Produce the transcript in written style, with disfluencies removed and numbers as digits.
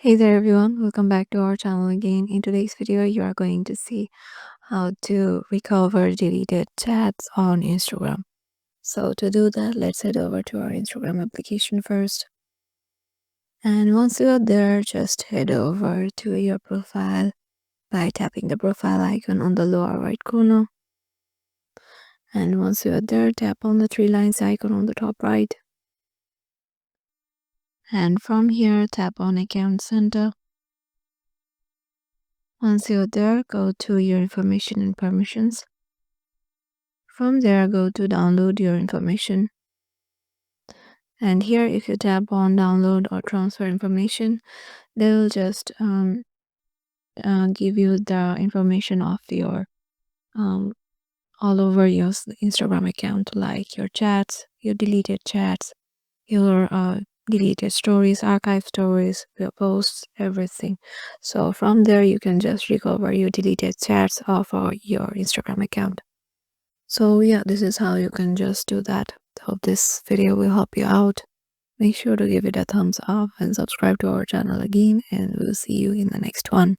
Hey there everyone, welcome back to our channel again. In today's video, you are going to see how to recover deleted chats on Instagram. So to do that, let's head over to our Instagram application first. And once you're there, just head over to your profile by tapping the profile icon on the lower right corner. And once you're there, tap on the three lines icon on the top right. And from here, tap on Account Center. Once you're there, go to your information and permissions. From there, go to download your information. And here, if you tap on download or transfer information, they will just give you the information of your all over your Instagram account, like your chats, your deleted chats, your deleted stories, archive stories, your posts, everything. So from there, you can just recover your deleted chats off your Instagram account. So yeah, this is how you can just do that. Hope this video will help you out. Make sure to give it a thumbs up and subscribe to our channel again, and we'll see you in the next one.